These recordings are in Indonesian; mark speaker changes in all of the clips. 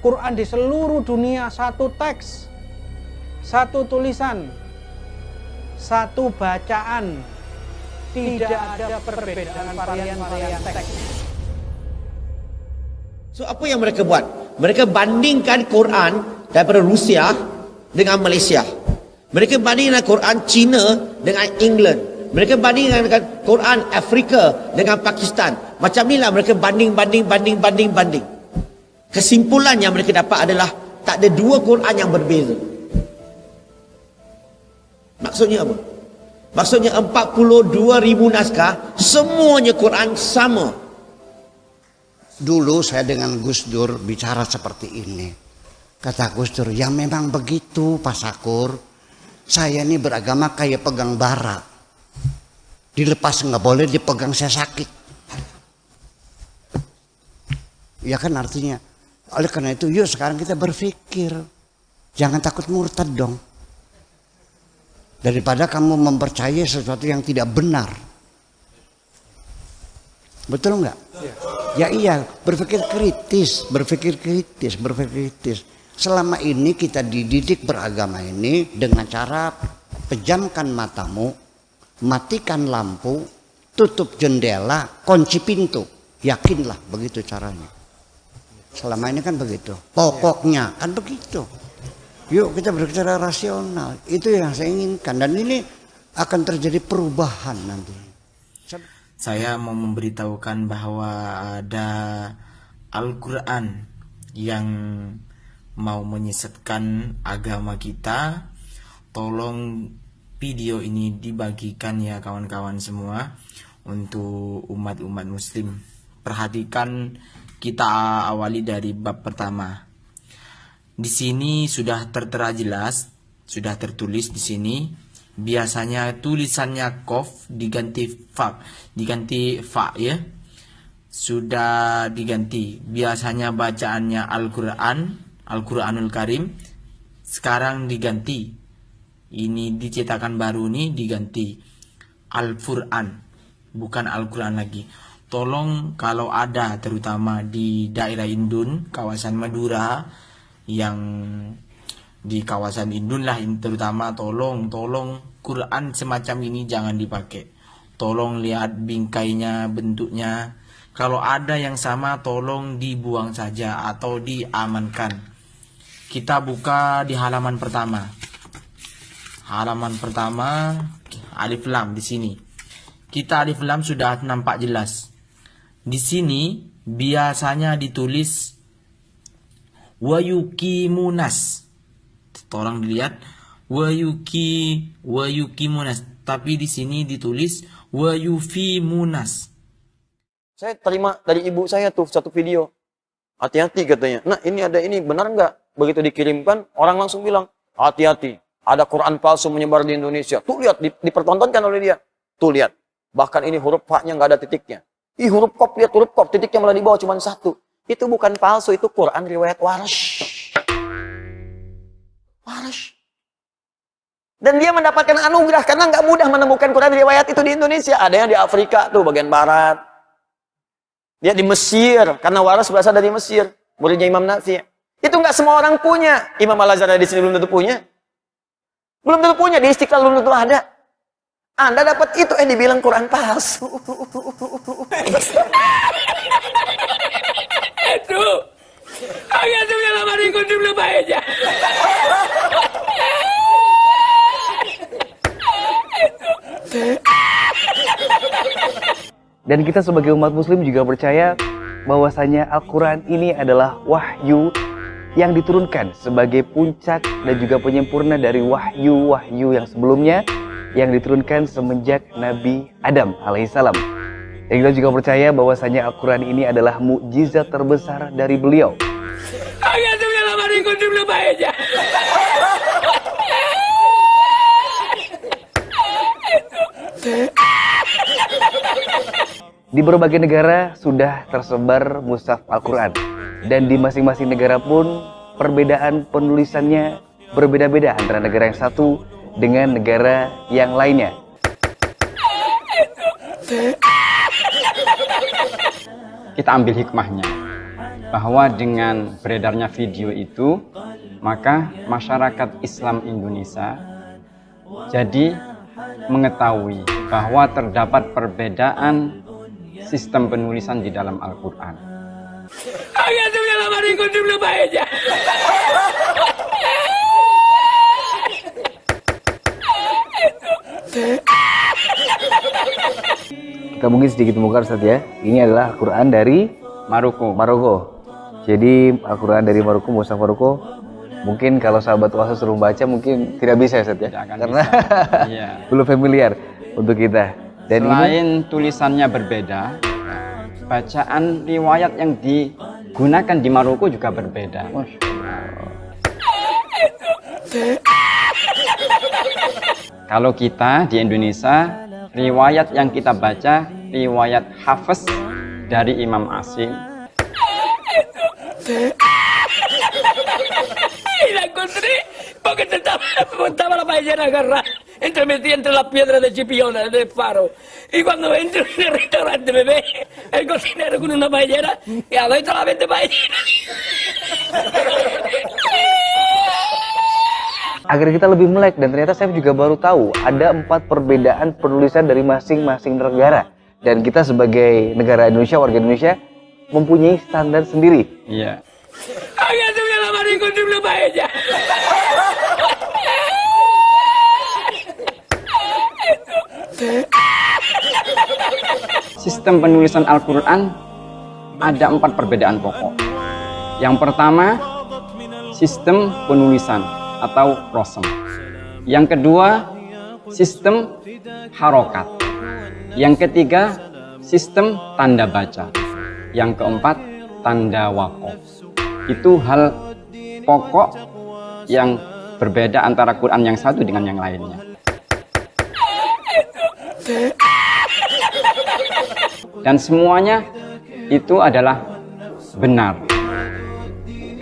Speaker 1: Quran di seluruh dunia, satu teks, satu tulisan, satu bacaan, tidak ada perbedaan varian-varian teks.
Speaker 2: So apa yang mereka buat? Mereka bandingkan Quran daripada Rusia dengan Malaysia. Mereka bandingkan Quran China dengan England. Mereka bandingkan Quran Afrika dengan Pakistan. Macam inilah mereka banding. Kesimpulan yang mereka dapat adalah tak ada dua Quran yang berbeza. Maksudnya apa? Maksudnya 42,000 naskah, semuanya Quran sama.
Speaker 3: Dulu saya dengan Gus Dur bicara seperti ini. Kata Gus Dur, ya memang begitu Pak Sakur. Saya ini beragama kayak pegang bara. Dilepas nggak boleh, dipegang saya sakit. Ya kan artinya. Oleh karena itu, yuk sekarang kita berpikir. Jangan takut murtad dong. Daripada kamu mempercayai sesuatu yang tidak benar. Betul nggak? Ya iya, berpikir kritis. Selama ini kita dididik beragama ini dengan cara pejamkan matamu, matikan lampu, tutup jendela, kunci pintu. Yakinlah begitu caranya. Selama ini kan begitu. Pokoknya kan begitu. Yuk kita berbicara rasional. Itu yang saya inginkan. Dan ini akan terjadi perubahan nanti.
Speaker 4: Saya mau memberitahukan bahwa ada Al-Quran yang mau menyesatkan agama kita. Tolong video ini dibagikan ya kawan-kawan semua untuk umat-umat muslim. Perhatikan, kita awali dari bab pertama. Di sini sudah tertera jelas, sudah tertulis di sini. Biasanya tulisannya qaf diganti fa ya. Sudah diganti. Biasanya bacaannya Al-Quranul Karim. Sekarang diganti. Ini dicetakan baru nih diganti Al-Quran, bukan Al-Quran lagi. Tolong kalau ada terutama di daerah Indun, kawasan Madura, yang di kawasan Indun lah terutama, tolong Quran semacam ini jangan dipakai. Tolong lihat bingkainya, bentuknya. Kalau ada yang sama tolong dibuang saja atau diamankan. Kita buka di halaman pertama. Halaman pertama alif lam di sini. Kita alif lam sudah nampak jelas. Di sini biasanya ditulis wa yuqimunas. Tolong dilihat wa yuqimunas, tapi di sini ditulis wa yufimunas.
Speaker 5: Saya terima dari ibu saya tuh satu video. Hati-hati katanya. Nah, ini ada ini, benar nggak? Begitu dikirimkan, orang langsung bilang, hati-hati. Ada Quran palsu menyebar di Indonesia. Tuh lihat, dipertontonkan oleh dia. Tuh lihat. Bahkan ini huruf fa-nya nggak ada titiknya. Huruf qaf, lihat huruf qaf, titiknya malah di bawah cuma satu. Itu bukan palsu, itu Quran riwayat Warsh. Dan dia mendapatkan anugerah karena nggak mudah menemukan Quran riwayat itu di Indonesia. Ada yang di Afrika tuh bagian barat. Dia di Mesir, karena Warsh berasal dari Mesir, muridnya Imam Nafi'. Itu nggak semua orang punya. Imam Al-Azhar di sini belum tentu punya. Belum tentu punya, di Istiqlal belum tentu ada. Anda dapat itu, dibilang Quran palsu.
Speaker 6: Itu, agak tuh dalam hari kunci belum aja.
Speaker 7: Dan kita sebagai umat muslim juga percaya bahwasanya Al-Quran ini adalah wahyu yang diturunkan sebagai puncak dan juga penyempurna dari wahyu-wahyu yang sebelumnya yang diturunkan semenjak Nabi Adam alaihissalam. Dan kita juga percaya bahwasanya Al-Quran ini adalah mukjizat terbesar dari beliau.
Speaker 6: Agak tuh dalam hari kunci belum aja.
Speaker 7: Di berbagai negara sudah tersebar mushaf Al-Quran. Dan di masing-masing negara pun perbedaan penulisannya berbeda-beda antara negara yang satu dengan negara yang lainnya.
Speaker 8: Kita ambil hikmahnya. bahwa dengan beredarnya video itu, maka masyarakat Islam Indonesia jadi mengetahui bahwa terdapat perbedaan sistem penulisan di dalam Al-Quran.
Speaker 7: Kita mungkin sedikit membongkar Ustaz ya. Ini adalah Al-Quran dari Maroko. Jadi Al-Quran dari Maroko, Mushaf Maroko. Mungkin kalau sahabat Wasa suruh baca mungkin tidak bisa ya Ustaz ya. Karena
Speaker 8: Iya.
Speaker 7: belum familiar untuk kita. Dan
Speaker 8: selain tulisannya berbeda, bacaan riwayat yang digunakan di Maroko juga berbeda. Kalau kita di Indonesia, riwayat yang kita baca riwayat Hafiz dari Imam Asim.
Speaker 6: Y la encontré porque estaba la paellera agarrada metida entre las piedras de Chipiona, del faro. Y cuando entro en el restaurante me ve el cocinero con una paellera y adentro la vende paellera.
Speaker 7: agar kita lebih melek, dan ternyata saya juga baru tahu ada 4 perbedaan penulisan dari masing-masing negara. Dan kita sebagai negara Indonesia, warga Indonesia, mempunyai standar sendiri.
Speaker 8: Iya. Sistem penulisan Al-Quran ada 4 perbedaan pokok. Yang pertama, sistem penulisan atau prosem. Yang kedua, sistem harokat. Yang ketiga, sistem tanda baca. Yang keempat, tanda wakof. Itu hal pokok yang berbeda antara Quran yang satu dengan yang lainnya. Dan semuanya itu adalah benar.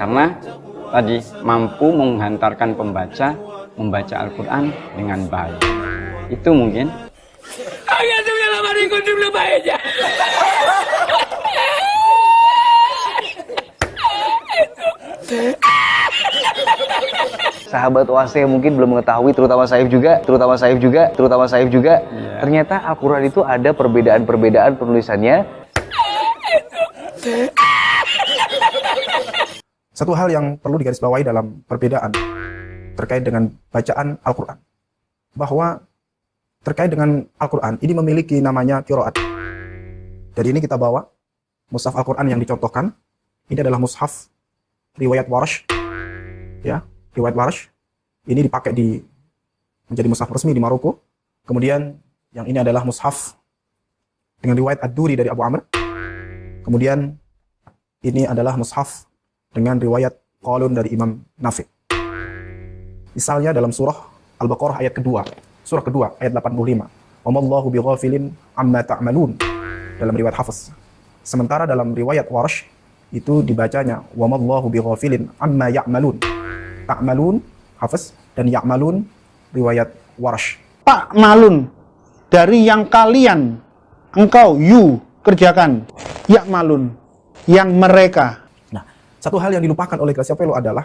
Speaker 8: Karena tadi mampu menghantarkan pembaca membaca Al-Quran dengan baik. Itu mungkin.
Speaker 7: Sahabat Oase mungkin belum mengetahui, terutama Saif juga. Ternyata Al-Quran itu ada perbedaan-perbedaan penulisannya.
Speaker 9: Satu hal yang perlu digarisbawahi dalam perbedaan terkait dengan bacaan Al-Quran, bahwa terkait dengan Al-Quran ini memiliki namanya qiraat. Dari ini kita bawa mushaf Al-Quran yang dicontohkan. Ini adalah mushaf riwayat Warsh, ya, riwayat Warsh. Ini dipakai menjadi mushaf resmi di Maroko. Kemudian yang ini adalah mushaf dengan riwayat Ad-Duri dari Abu Amr. Kemudian ini adalah mushaf dengan riwayat Qalun dari Imam Nafi. Misalnya dalam surah Al-Baqarah ayat kedua, surah kedua ayat 85. Wamallahu bighafilin amma ta'malun, dalam riwayat Hafiz. Sementara dalam riwayat Warsh itu dibacanya wamallahu bighafilin amma ya'malun. Ta'malun Hafiz dan ya'malun riwayat Warsh.
Speaker 1: Ta'malun dari yang kalian, engkau, you kerjakan. Ya'malun yang mereka.
Speaker 9: Satu hal yang dilupakan oleh Gracia Pelo adalah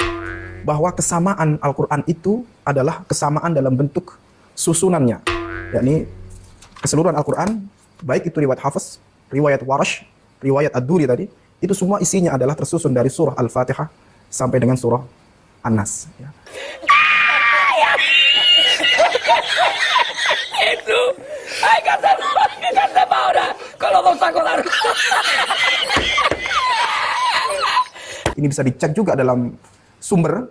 Speaker 9: bahwa kesamaan Al-Quran itu adalah kesamaan dalam bentuk susunannya. Yakni keseluruhan Al-Quran, baik itu riwayat Hafiz, riwayat Warsh, riwayat Ad-Duri tadi, itu semua isinya adalah tersusun dari surah Al-Fatihah sampai dengan surah An-Nas. Ya.
Speaker 6: Itu, kata ahora, kalau mau sakolar.
Speaker 9: Ini bisa dicek juga dalam sumber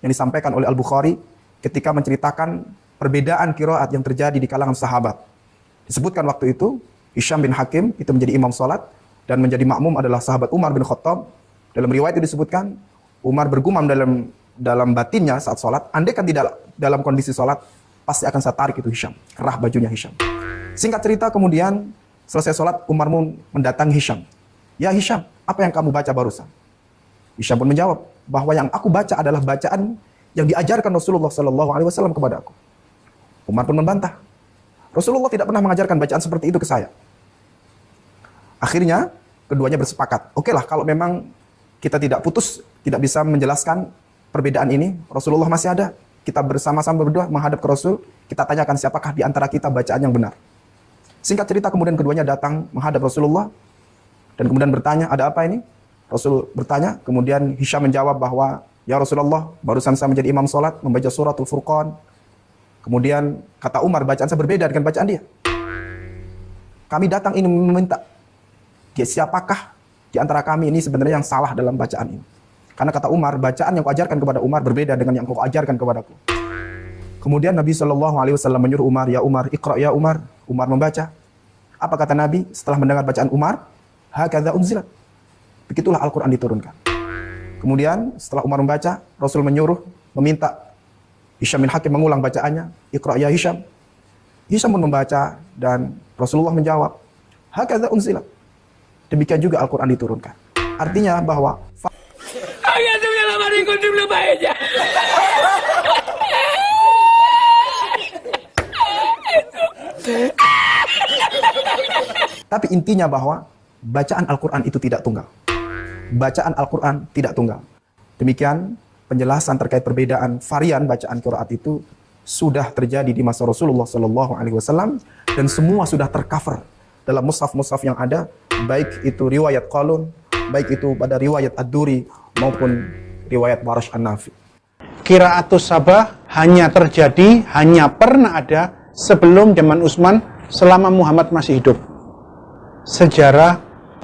Speaker 9: yang disampaikan oleh Al-Bukhari ketika menceritakan perbedaan qiraat yang terjadi di kalangan sahabat. Disebutkan waktu itu, Hisham bin Hakim itu menjadi imam salat dan menjadi makmum adalah sahabat Umar bin Khattab. Dalam riwayat itu disebutkan, Umar bergumam dalam batinnya saat salat, andai kan tidak dalam kondisi salat, pasti akan saya tarik itu Hisham, kerah bajunya Hisham. Singkat cerita kemudian, selesai salat, Umar mendatangi Hisham. Ya Hisham, apa yang kamu baca barusan? Hisham pun menjawab bahwa yang aku baca adalah bacaan yang diajarkan Rasulullah SAW kepada aku. Umar pun membantah. Rasulullah tidak pernah mengajarkan bacaan seperti itu ke saya. Akhirnya keduanya bersepakat. Oke lah, kalau memang kita tidak putus, tidak bisa menjelaskan perbedaan ini. Rasulullah masih ada. Kita bersama-sama berdua menghadap ke Rasul. Kita tanyakan siapakah di antara kita bacaan yang benar. Singkat cerita kemudian keduanya datang menghadap Rasulullah. Dan kemudian bertanya, ada apa ini? Rasul bertanya, kemudian Hisham menjawab bahwa, ya Rasulullah, barusan saya menjadi imam sholat, membaca suratul Furqan. Kemudian kata Umar, bacaan saya berbeda dengan bacaan dia. Kami datang ini meminta, siapakah di antara kami ini sebenarnya yang salah dalam bacaan ini? Karena kata Umar, bacaan yang kau ajarkan kepada Umar berbeda dengan yang kau ajarkan kepadaku. Kemudian Nabi SAW menyuruh Umar, ya Umar, iqra ya Umar. Umar membaca. Apa kata Nabi setelah mendengar bacaan Umar? Hakadha unzilat. Begitulah Al-Quran diturunkan. Kemudian setelah Umar membaca, Rasul menyuruh, meminta Hisham bin Hakim mengulang bacaannya. Iqra ya Hisham. Hisham pun membaca dan Rasulullah menjawab, hakadha unzilat. Demikian juga Al-Quran diturunkan. Artinya bahwa tapi intinya bahwa bacaan Al-Quran itu tidak tunggal. Bacaan Al-Quran tidak tunggal. Demikian penjelasan terkait perbedaan varian bacaan qiraat itu sudah terjadi di masa Rasulullah SAW dan semua sudah tercover dalam mushaf-mushaf yang ada, baik itu riwayat Qalun, baik itu pada riwayat Ad-Duri maupun riwayat Warash An-Nafi.
Speaker 1: Qiraatus Sabah hanya terjadi, hanya pernah ada sebelum zaman Utsman selama Muhammad masih hidup. Sejarah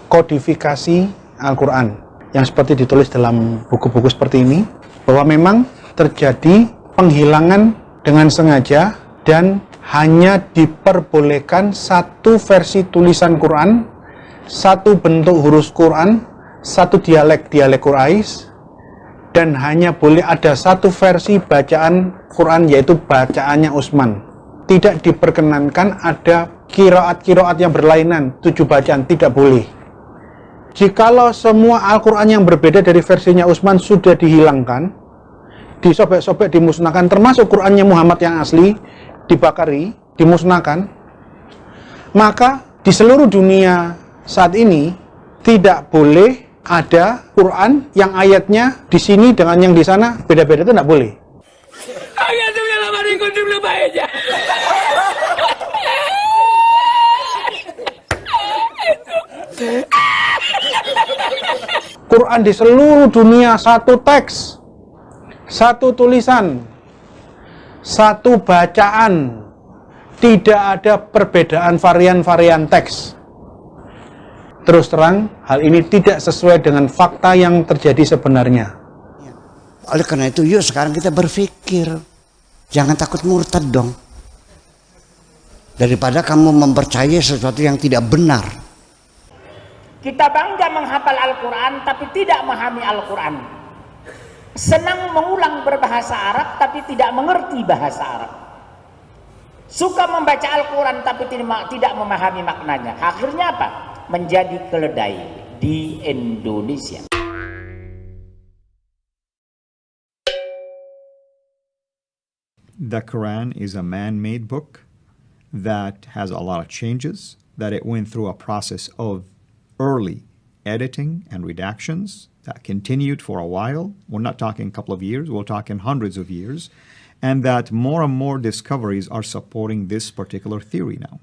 Speaker 1: kodifikasi Al-Quran yang seperti ditulis dalam buku-buku seperti ini, bahwa memang terjadi penghilangan dengan sengaja dan hanya diperbolehkan satu versi tulisan Quran, satu bentuk huruf Quran, satu dialek Quraisy, dan hanya boleh ada satu versi bacaan Quran, yaitu bacaannya Utsman. Tidak diperkenankan ada qiraat-qiraat yang berlainan, 7 bacaan, tidak boleh. Jikalau semua Al-Quran yang berbeda dari versinya Utsman sudah dihilangkan, disobek-sobek, dimusnahkan, termasuk Qurannya Muhammad yang asli, dibakari, dimusnahkan, maka di seluruh dunia saat ini tidak boleh ada Quran yang ayatnya di sini dengan yang di sana beda-beda, itu tidak boleh. Quran di seluruh dunia satu teks, satu tulisan, satu bacaan, tidak ada perbedaan varian-varian teks. Terus terang, hal ini tidak sesuai dengan fakta yang terjadi sebenarnya.
Speaker 3: Oleh karena itu, yuk sekarang kita berpikir, jangan takut murtad dong. Daripada kamu mempercayai sesuatu yang tidak benar.
Speaker 10: Kita bangga menghafal Al-Quran tapi tidak memahami Al-Quran. Senang mengulang berbahasa Arab tapi tidak mengerti bahasa Arab. Suka membaca Al-Quran tapi tidak memahami maknanya. Akhirnya apa? Menjadi keledai di Indonesia.
Speaker 11: The Quran is a man-made book that has a lot of changes, that it went through a process of early editing and redactions that continued for a while. We're not talking a couple of years, we're talking hundreds of years, and that more and more discoveries are supporting this particular theory now.